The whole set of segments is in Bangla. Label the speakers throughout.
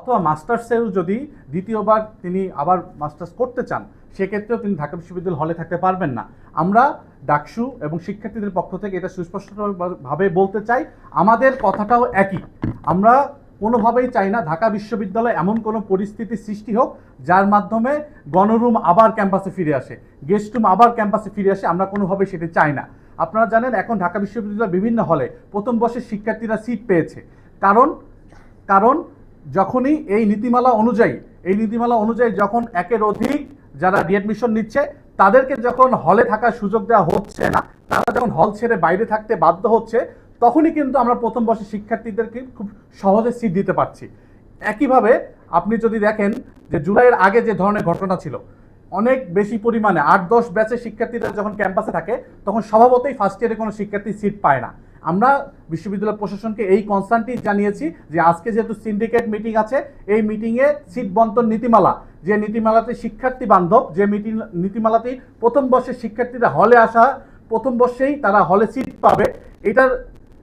Speaker 1: অথবা মাস্টার্সেও যদি দ্বিতীয়বার তিনি আবার মাস্টার্স করতে চান, সেক্ষেত্রেও তিনি ঢাকা বিশ্ববিদ্যালয় হলে থাকতে পারবেন না। আমরা ডাকসু এবং শিক্ষার্থীদের পক্ষ থেকে এটা সুস্পষ্টভাবে বলতে চাই, আমাদের কথাটাও একই। আমরা কোনোভাবেই চাই না ঢাকা বিশ্ববিদ্যালয়ে এমন কোনো পরিস্থিতি সৃষ্টি হোক যার মাধ্যমে গণরুম আবার ক্যাম্পাসে ফিরে আসে, গেস্ট রুম আবার ক্যাম্পাসে ফিরে আসে। আমরা কোনোভাবেই সেটা চাই না। আপনারা জানেন এখন ঢাকা বিশ্ববিদ্যালয়ের বিভিন্ন হলে প্রথম বর্ষের শিক্ষার্থীরা সিট পেয়েছে। কারণ যখনই এই নীতিমালা অনুযায়ী যখন একের অধিক যারা রিঅ্যাডমিশন নিচ্ছে তাদেরকে যখন হলে থাকার সুযোগ দেওয়া হচ্ছে না, তারা যখন হল ছেড়ে বাইরে থাকতে বাধ্য হচ্ছে, তখনই কিন্তু আমরা প্রথম বর্ষের শিক্ষার্থীদেরকে খুব সহজে সিট দিতে পারছি। একইভাবে আপনি যদি দেখেন যে জুলাইয়ের আগে যে ধরনের ঘটনা ছিল, অনেক বেশি পরিমাণে 8-10 ব্যাচের শিক্ষার্থীরা যখন ক্যাম্পাসে থাকে তখন স্বভাবতই ফার্স্ট ইয়ারে কোনো শিক্ষার্থী সিট পায় না। আমরা বিশ্ববিদ্যালয় প্রশাসনকে এই কনসার্নটি জানিয়েছি যে আজকে যেহেতু সিন্ডিকেট মিটিং আছে, এই মিটিংয়ে সিট বন্টন নীতিমালা, যে নীতিমালাতে শিক্ষার্থী বান্ধব, যে নীতিমালাতে প্রথম বর্ষের শিক্ষার্থীরা হলে আসা প্রথম বর্ষেই তারা হলে সিট পাবে, এটার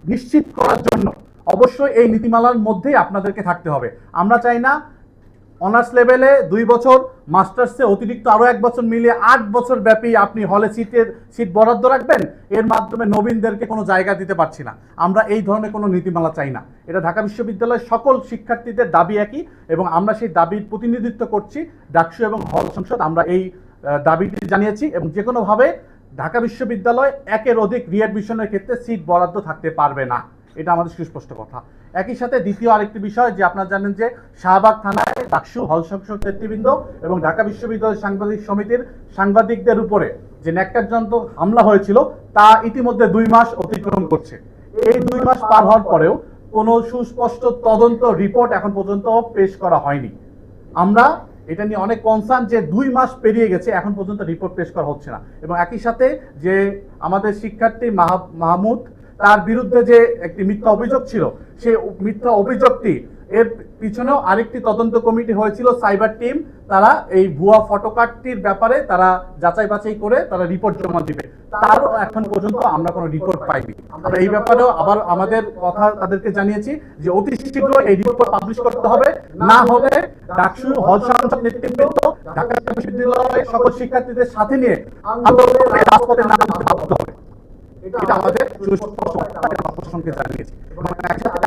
Speaker 1: নিশ্চিত করার জন্য অবশ্যই এই নীতিমালার মধ্যেই আপনাদেরকে থাকতে হবে। আমরা চাই না অনার্স লেভেলে 2 বছর, মাস্টার্সে অতিরিক্ত আরও 1 বছর মিলিয়ে 8 বছর ব্যাপী আপনি হলে সিট বরাদ্দ রাখবেন, এর মাধ্যমে নবীনদেরকে কোনো জায়গা দিতে পারছি না। আমরা এই ধরনের কোনো নীতিমালা চাই না। এটা ঢাকা বিশ্ববিদ্যালয়ের সকল শিক্ষার্থীদের দাবি একই এবং আমরা সেই দাবির প্রতিনিধিত্ব করছি ডাকসু এবং হল সংসদ। আমরা এই দাবিটি জানিয়েছি এবং যে কোনোভাবে ঢাকা বিশ্ববিদ্যালয় একের অধিক রিঅ্যাডমিশনের ক্ষেত্রে সিট বরাদ্দ থাকতে পারবে না, এটা আমাদের সুস্পষ্ট কথা। একই সাথে দ্বিতীয় আরেকটি বিষয় যে আপনারা জানেন যে শাহবাগ থানায় ডাকসু হল সংসদ নেতৃবৃন্দ এবং ঢাকা বিশ্ববিদ্যালয় সাংবাদিক সমিতির সাংবাদিকদের উপরে যে ন্যাক্কারজনক হামলা হয়েছিল তা ইতিমধ্যে 2 মাস অতিক্রম করছে। এই 2 মাস পার হওয়ার পরেও কোনো সুস্পষ্ট তদন্ত রিপোর্ট এখন পর্যন্ত পেশ করা হয়নি। আমরা এটা নিয়ে অনেক কনসার্ন যে 2 মাস পেরিয়ে গেছে, এখন পর্যন্ত রিপোর্ট পেশ করা হচ্ছে না। এবং একই সাথে যে আমাদের শিক্ষার্থী মাহমুদ, তার বিরুদ্ধে যে একটি মিথ্যা অভিযোগ ছিল, সেই মিথ্যা অভিযোগটি এর পিছনেও আরেকটি তদন্ত কমিটি হয়েছিল, সাইবার টিম। তারা এই ভুয়া ফটোকার্ডটির ব্যাপারে তারা যাচাই বাছাই করে তারা রিপোর্ট জমা দিবে। তারও এখন পর্যন্ত আমরা কোনো রিপোর্ট পাইনি। আমরা এই ব্যাপারেও আবার আমাদের কথা তাদেরকে জানিয়েছি যে অতি শীঘ্র এই রিপোর্ট পাবলিশ করতে হবে, না হলে ডাকসু হল সংসদ নেতৃবৃন্দ ঢাকা বিশ্ববিদ্যালয়ের সকল শিক্ষার্থীদের সাথে নিয়ে আন্দোলনের রাজপথে নামতে বাধ্য হবে। এটা আমাদের প্রশাসনকে জানিয়েছি।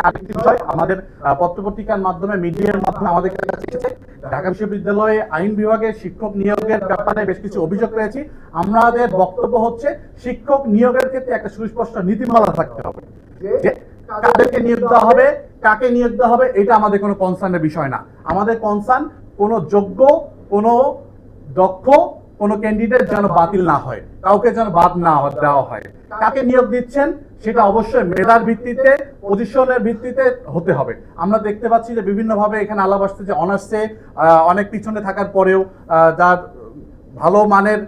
Speaker 1: আরেকটি বিষয়, আমাদের পত্রপত্রিকার মাধ্যমে, মিডিয়ার মাধ্যমে আমাদের কাছে এসেছে, ঢাকা বিশ্ববিদ্যালয়ে আইন বিভাগে শিক্ষক নিয়োগের ব্যাপারে বেশ কিছু অভিযোগ পেয়েছি। আমাদের বক্তব্য হচ্ছে শিক্ষক নিয়োগের ক্ষেত্রে একটা সুস্পষ্ট নীতিমালা থাকতে হবে, যে কাদেরকে নিয়োগ দেওয়া হবে, কাকে নিয়োগ দেওয়া হবে, এটা আমাদের কোনো কনসার্নের বিষয় না। আমাদের কনসার্ন কোনো যোগ্য, কোনো দক্ষ কোনো ক্যান্ডিডেট যেন বাতিল না হয়, কাউকে যেন বাদ না দেওয়া হয়। কাকে নিয়োগ দিচ্ছেন সেটা অবশ্যই মেধার ভিত্তিতে, পজিশনের ভিত্তিতে হতে হবে। আমরা দেখতে পাচ্ছি যে বিভিন্নভাবে এখানে আলাপ আসছে যে অনার্সে অনেক পিছনে থাকার পরেও, যার ভালো মানের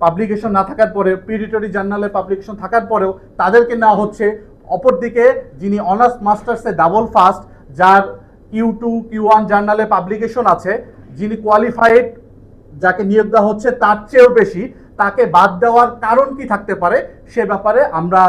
Speaker 1: পাবলিকেশন না থাকার পরে, পিরিটরি জার্নালে পাবলিকেশন থাকার পরেও তাদেরকে নেওয়া হচ্ছে। অপরদিকে যিনি অনার্স মাস্টার্সে ডাবল ফার্স্ট, যার Q2 Q1 জার্নালে পাবলিকেশন আছে, যিনি কোয়ালিফাইড, যাকে নিয়োগ দেওয়া হচ্ছে তার চেয়েও বেশি, তাকে বাদ দেওয়ার কারণ কি থাকতে পারে সে ব্যাপারে আমরা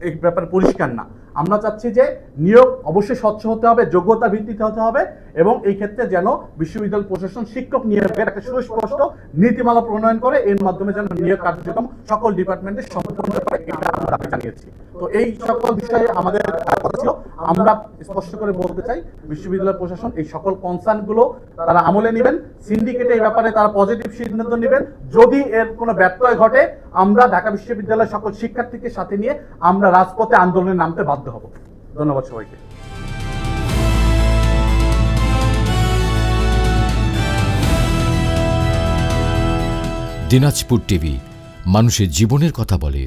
Speaker 1: এই ব্যাপারে পরিষ্কার না। আমরা চাচ্ছি যে নিয়োগ অবশ্যই স্বচ্ছ হতে হবে, যোগ্যতার ভিত্তিতে হতে হবে এবং এই ক্ষেত্রে যেন বিশ্ববিদ্যালয় প্রশাসন শিক্ষক নিয়োগের একটা সুস্পষ্ট নীতিমালা প্রণয়ন করে, এর মাধ্যমে যেন নিয়োগ কার্যক্রম সকল ডিপার্টমেন্টে সম্পন্ন করে, এটা আমরা দাবি জানিয়েছি। তো এই সকল বিষয়ে আমাদের কথা ছিল। আমরা স্পষ্ট করে বলতে চাই বিশ্ববিদ্যালয় প্রশাসন এই সকল কনসার্নগুলো তারা আমলে নেবেন, সিন্ডিকেটে এই ব্যাপারে তারা পজিটিভ সিদ্ধান্ত নেবেন। যদি এর কোনো ব্যত্যয় ঘটে, আমরা ঢাকা বিশ্ববিদ্যালয়ের সকল শিক্ষার্থীকে সাথে নিয়ে আমরা রাজপথে আন্দোলনে নামতে বাধ্য হব। ধন্যবাদ সবাইকে।
Speaker 2: দিনাজপুর টিভি, মানুষের জীবনের কথা বলে।